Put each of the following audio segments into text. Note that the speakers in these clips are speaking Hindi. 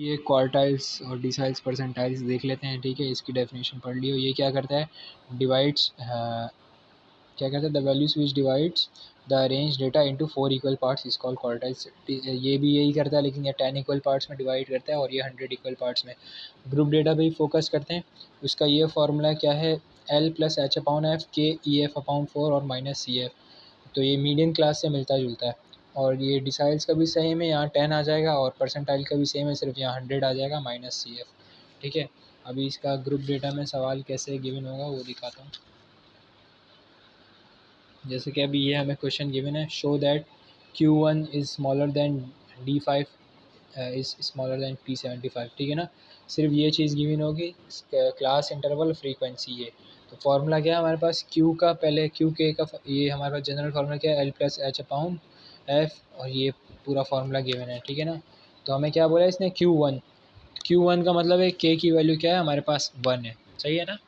ये क्वार्टाइल्स और डिसाइल्स परसेंटाइल्स देख लेते हैं। ठीक है, इसकी डेफिनेशन पढ़ लियो। ये क्या करता है, डिवाइड्स क्या कहते हैं, the values which divides the arrange data into 4 equal parts is called quartiles. ये भी यही करता है, लेकिन ये 10 इक्वल पार्ट्स में डिवाइड करता है और ये 100 इक्वल पार्ट्स में। ग्रुप डेटा पे ही फोकस करते हैं। उसका ये फार्मूला क्या है, L plus H upon F के ई एफ अपॉन 4 और माइनस सी एफ। तो ये मीडियन क्लास से मिलता जुलता है। और ये डिसाइल्स का भी सेम है, यहाँ 10 आ जाएगा, और परसेंटाइल का भी सेम है, सिर्फ यहाँ 100 आ जाएगा माइनस सी एफ। ठीक है, अभी इसका ग्रुप डेटा में सवाल कैसे गिवन होगा वो दिखाता हूँ। जैसे कि अभी ये हमें क्वेश्चन गिवन है, show that Q1 is smaller than D5 is smaller than P75। ठीक है ना, सिर्फ ये चीज़ गिवन होगी, क्लास इंटरवल फ्रीक्वेंसी। ये तो फार्मूला क्या है हमारे पास, Q का पहले QK का ये हमारे पास जनरल फार्मूला क्या है, L plus H upon F, और ये पूरा फार्मूला गिवन है। ठीक है ना, तो हमें क्या बोला इसने, Q1 का मतलब है K की वैल्यू क्या है हमारे पास 1 है। सही है ना।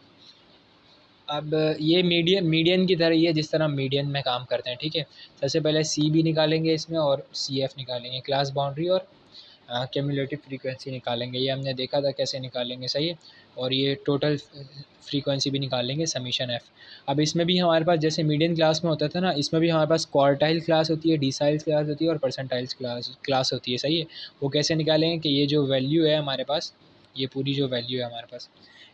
अब ये मीडियन की तरह ही है, जिस तरह मीडियन में काम करते हैं। ठीक है, सबसे पहले सी भी निकालेंगे इसमें और सी एफ निकालेंगे, क्लास बाउंड्री और क्यूमुलेटिव फ्रीक्वेंसी निकालेंगे। ये हमने देखा था कैसे निकालेंगे, सही है। और ये टोटल फ्रीक्वेंसी भी निकालेंगे, समीशन एफ। अब इसमें भी हमारे पास जैसे मीडियन क्लास में होता था ना, इसमें भी हमारे पास क्वार्टाइल क्लास होती है, डिसाइल्स क्लास होती है और परसेंटाइल्स क्लास होती है। सही है, वो कैसे निकालेंगे कि ये जो वैल्यू है हमारे पास, ये पूरी जो वैल्यू है हमारे पास,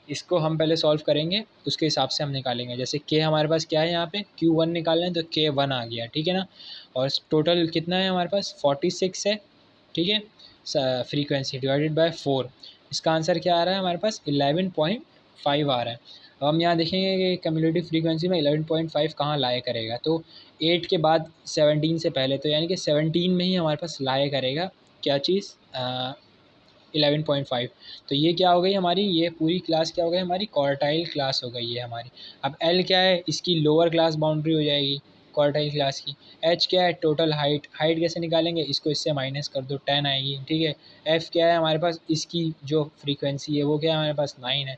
इसको हम पहले सॉल्व करेंगे, उसके हिसाब से हम निकालेंगे। जैसे के हमारे पास क्या है, यहाँ पे Q1 निकालना है तो K1 आ गया। ठीक है ना, और टोटल कितना है हमारे पास 46 है। ठीक है, फ्रीक्वेंसी डिवाइडेड बाय 4, इसका आंसर क्या आ रहा है हमारे पास 11.5 आ रहा है। अब हम यहाँ देखेंगे कि कम्युलेटिव फ्रीक्वेंसी में 11.5 कहाँ लाए करेगा, तो 8 के बाद 17 से पहले, तो यानी कि 17 में ही हमारे पास लाए करेगा क्या चीज़, 11.5। तो ये क्या हो गई हमारी, ये पूरी क्लास क्या हो गई हमारी, क्वार्टाइल क्लास हो गई है हमारी। अब L क्या है, इसकी लोअर क्लास बाउंड्री हो जाएगी क्वार्टाइल क्लास की। H क्या है, टोटल हाइट कैसे निकालेंगे, इसको इससे माइनस कर दो, 10 आएगी। ठीक है, F क्या है हमारे पास, इसकी जो फ्रीक्वेंसी है वो क्या है हमारे पास 9 है।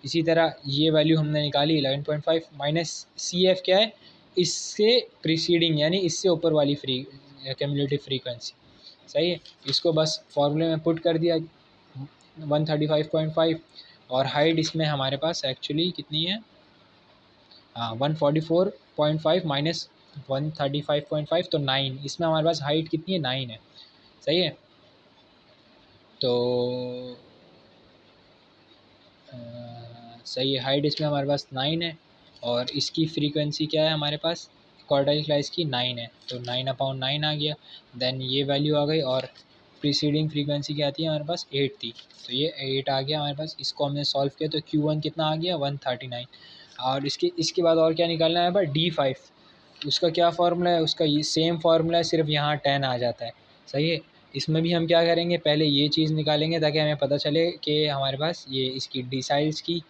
इसी तरह ये वैल्यू हमने निकाली 11.5, माइनस CF क्या है, इससे प्रीसीडिंग यानी इससे ऊपर वाली क्यूमुलेटिव फ्रीक्वेंसी। सही है, इसको बस फॉर्मूले में पुट कर दिया 135.5, और हाइट इसमें हमारे पास एक्चुअली कितनी है, 144.5 माइनस 135.5 तो 9, इसमें हमारे पास हाइट कितनी है 9 है। सही है, तो सही है, हाइट इसमें हमारे पास 9 है, और इसकी फ्रीक्वेंसी क्या है हमारे पास, क्वार्टाइल क्लास की 9 है, तो 9/9 आ गया। देन ये वैल्यू आ गई, और प्रीसीडिंग फ्रीक्वेंसी क्या आती है हमारे पास 8 थी, तो ये 8 आ गया हमारे पास। इसको हमने सॉल्व किया तो Q1 कितना आ गया 139। और इसके बाद और क्या निकालना है हमारे पास, D5। उसका क्या फार्मूला है, उसका ये सेम फार्मूला है, सिर्फ यहाँ 10 आ जाता है। सही है, इसमें भी हम क्या करेंगे, पहले ये चीज़ निकालेंगे ताकि हमें पता चले कि हमारे पास ये इसकी डिसाइल्स की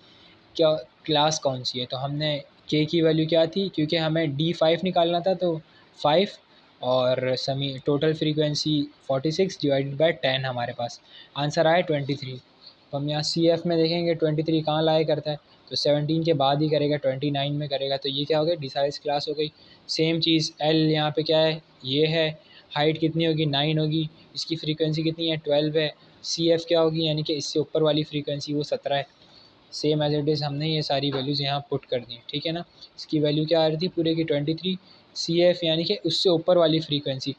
क्या क्लास कौन सी है। तो हमने के की वैल्यू क्या थी, क्योंकि हमें D5 निकालना था, तो 5 और टोटल फ्रीक्वेंसी 46 डिवाइडेड बाय 10 हमारे पास आंसर आया 23। तो हम यहाँ CF में देखेंगे 23 कहाँ लाया करता है, तो 17 के बाद ही करेगा, 29 में करेगा, तो ये क्या हो गया, डिसाइल्स क्लास हो गई। सेम चीज़ L यहाँ पे क्या है, ये है, हाइट कितनी होगी 9 होगी, इसकी फ्रीक्वेंसी कितनी है 12 है। CF क्या होगी, यानी कि इससे ऊपर वाली फ्रीक्वेंसी वो 17 है। सेम एज इट इज़ हमने ये सारी वैल्यूज़ यहाँ पुट कर दी। ठीक है ना, इसकी वैल्यू क्या आ रही थी पूरे की 23। CF यानी कि उससे ऊपर वाली फ्रीक्वेंसी,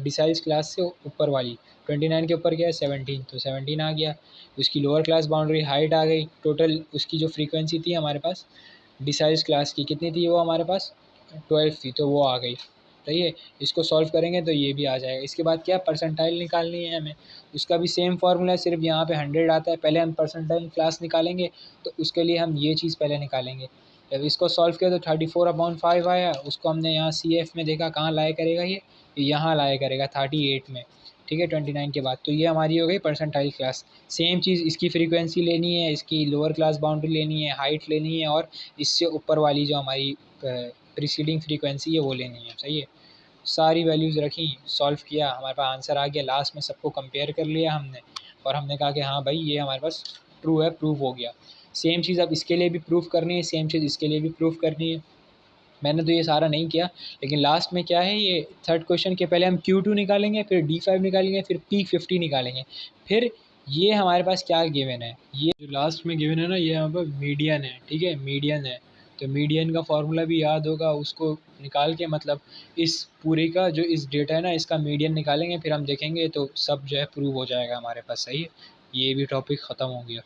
डिसाइल्स क्लास से ऊपर वाली, 29 के ऊपर क्या है 17, तो 17 आ गया। उसकी लोअर क्लास बाउंड्री हाइट आ गई, टोटल उसकी जो फ्रीक्वेंसी थी हमारे पास डिसाइल्स क्लास की कितनी थी वो हमारे पास 12 थी, तो वो आ गई। सही है, इसको सॉल्व करेंगे तो ये भी आ जाएगा। इसके बाद क्या, परसेंटाइल निकालनी है हमें, उसका भी सेम फार्मूला है, सिर्फ यहाँ पे 100 आता है। पहले हम परसेंटाइल क्लास निकालेंगे, तो उसके लिए हम ये चीज़ पहले निकालेंगे। जब इसको सॉल्व किया तो 34/5 आया, उसको हमने यहाँ CF में देखा कहाँ लाया करेगा, ये यहाँ लाया करेगा 38 में। ठीक है, 29 के बाद, तो ये हमारी हो गई परसेंटाइल क्लास। सेम चीज़ इसकी फ्रीक्वेंसी लेनी है, इसकी लोअर क्लास बाउंड्री लेनी है, हाइट लेनी है, और इससे ऊपर वाली जो हमारी प्रीसीडिंग फ्रीक्वेंसी है वो लेनी है। सही है, सारी वैल्यूज़ रखी, सॉल्व किया, हमारे पास आंसर आ गया। लास्ट में सबको कंपेयर कर लिया हमने, और हमने कहा कि हाँ भाई ये हमारे पास ट्रू है, प्रूव हो गया। सेम चीज़ अब इसके लिए भी प्रूफ करनी है, सेम चीज़ इसके लिए भी प्रूफ करनी है। मैंने तो ये सारा नहीं किया, लेकिन लास्ट में क्या है, ये थर्ड क्वेश्चन के पहले हम Q2 निकालेंगे, फिर D5 निकालेंगे, फिर P50 निकालेंगे, फिर ये हमारे पास क्या गिवन है, ये जो लास्ट में गिवन है ना, ये यहाँ पर मीडियन है, ठीक है, मीडियन है। तो मीडियन का फॉर्मूला भी याद होगा, उसको निकाल के मतलब इस पूरे का जो इस डेटा है ना, इसका मीडियन निकालेंगे, फिर हम देखेंगे तो सब जो है प्रूव हो जाएगा हमारे पास। सही है, ये भी टॉपिक ख़त्म हो गया।